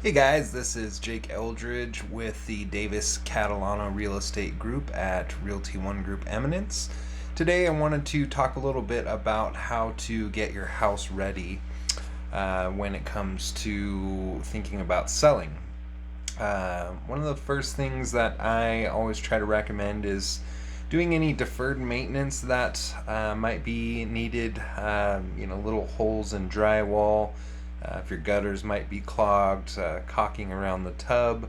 Hey guys, this is Jake Eldridge with the Davis Catalano Real Estate Group at Realty One Group Eminence. Today I wanted to talk a little bit about how to get your house ready when it comes to thinking about selling. One of the first things that I always try to recommend is doing any deferred maintenance that might be needed. Little holes in drywall, if your gutters might be clogged, caulking around the tub.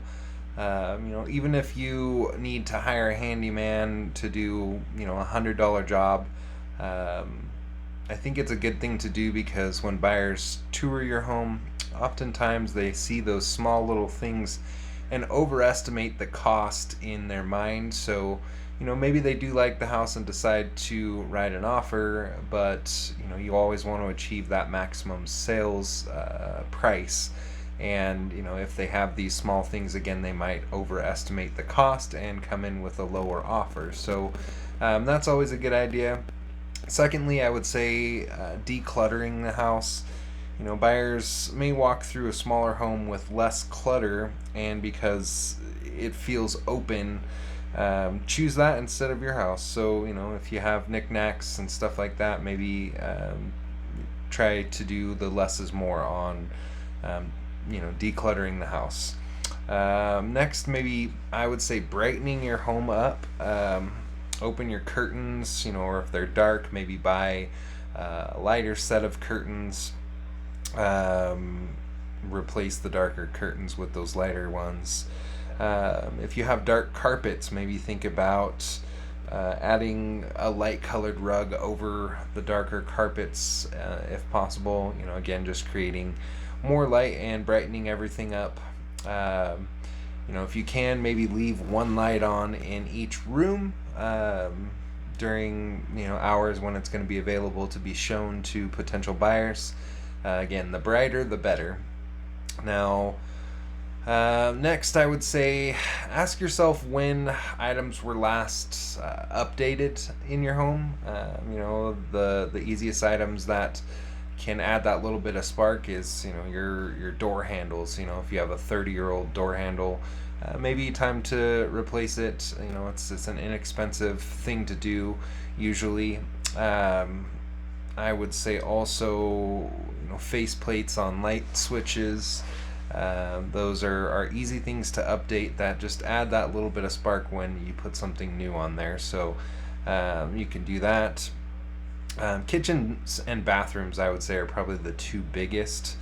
Even if you need to hire a handyman to do, $100 job, um, I think it's a good thing to do because when buyers tour your home, oftentimes they see those small little things and overestimate the cost in their mind. So, maybe they do like the house and decide to write an offer, but, you always want to achieve that maximum sales price. And, if they have these small things again, they might overestimate the cost and come in with a lower offer. So, that's always a good idea. Secondly, I would say decluttering the house. Buyers may walk through a smaller home with less clutter, and because it feels open, choose that instead of your house. So, if you have knickknacks and stuff like that, maybe try to do the less is more on, decluttering the house. Next, maybe I would say brightening your home up. Open your curtains, or if they're dark, maybe buy a lighter set of curtains. Um, Replace the darker curtains with those lighter ones. If you have dark carpets, maybe think about adding a light colored rug over the darker carpets if possible. Again, just creating more light and brightening everything up. If you can, maybe leave one light on in each room during hours when it's going to be available to be shown to potential buyers. Again, the brighter, the better. Now, next, I would say ask yourself when items were last updated in your home. The easiest items that can add that little bit of spark is your door handles. If you have a 30-year-old door handle, maybe time to replace it. It's an inexpensive thing to do usually. I would say also face plates on light switches. Those are easy things to update that just add that little bit of spark when you put something new on there. So you can do that. Kitchens and bathrooms, I would say, are probably the two biggest.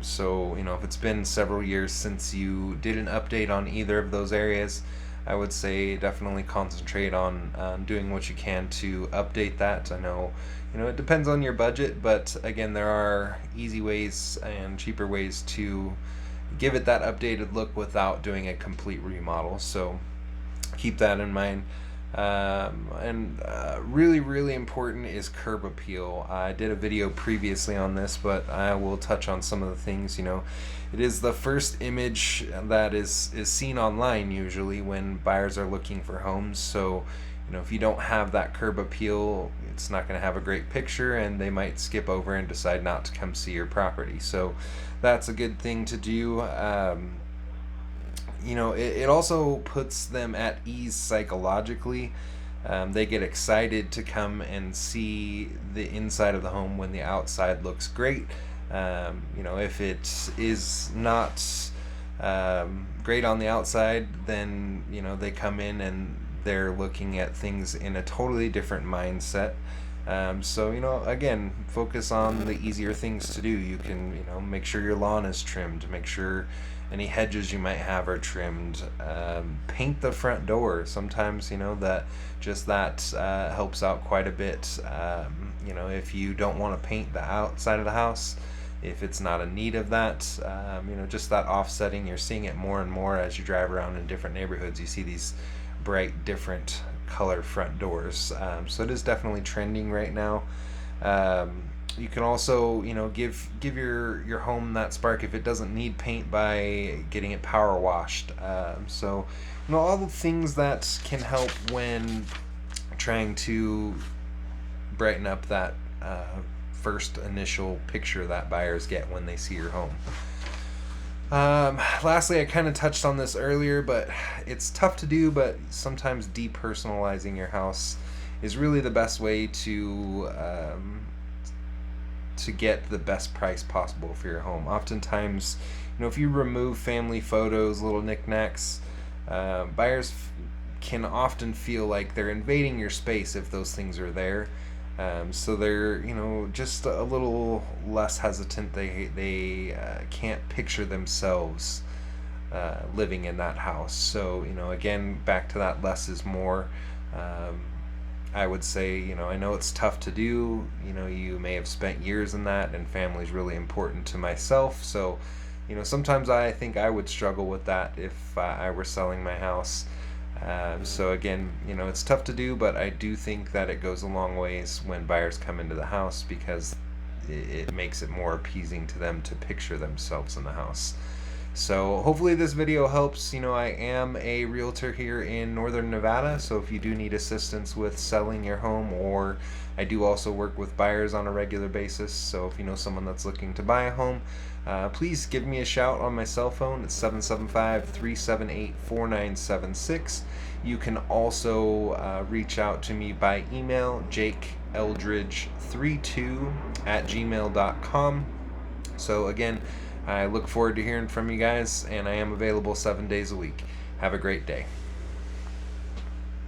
So, if it's been several years since you did an update on either of those areas, I would say definitely concentrate on doing what you can to update that. I know, it depends on your budget, but again, there are easy ways and cheaper ways to give it that updated look without doing a complete remodel. So keep that in mind. And really, really important is curb appeal. I did a video previously on this, but I will touch on some of the things. It is the first image that is seen online usually when buyers are looking for homes. So, if you don't have that curb appeal, it's not going to have a great picture, and they might skip over and decide not to come see your property. So, that's a good thing to do. It also puts them at ease psychologically. They get excited to come and see the inside of the home when the outside looks great. If it is not great on the outside, then they come in and they're looking at things in a totally different mindset. So again, focus on the easier things to do. You can make sure your lawn is trimmed, make sure any hedges you might have are trimmed. Paint the front door. Sometimes that helps out quite a bit. If you don't want to paint the outside of the house, if it's not a need of that, just that offsetting. You're seeing it more and more as you drive around in different neighborhoods. You see these bright, different color front doors. So it is definitely trending right now. You can also give your home that spark if it doesn't need paint by getting it power washed. So all the things that can help when trying to brighten up that first initial picture that buyers get when they see your home. Lastly, I kind of touched on this earlier, but it's tough to do, but sometimes depersonalizing your house is really the best way to get the best price possible for your home. Oftentimes, if you remove family photos, little knickknacks, buyers can often feel like they're invading your space if those things are there. So they're, just a little less hesitant. They can't picture themselves living in that house. So, again, back to that less is more. Um, I would say, I know it's tough to do. You may have spent years in that, and family's really important to myself. So, sometimes I think I would struggle with that if I were selling my house. So again, it's tough to do, but I do think that it goes a long ways when buyers come into the house because it makes it more appeasing to them to picture themselves in the house. So hopefully this video helps. I am a realtor here in Northern Nevada, so if you do need assistance with selling your home, or I do also work with buyers on a regular basis, so if you know someone that's looking to buy a home, please give me a shout on my cell phone. It's 775-378-4976. You can also reach out to me by email, jakeeldridge32@gmail.com. So again, I look forward to hearing from you guys, and I am available 7 days a week. Have a great day.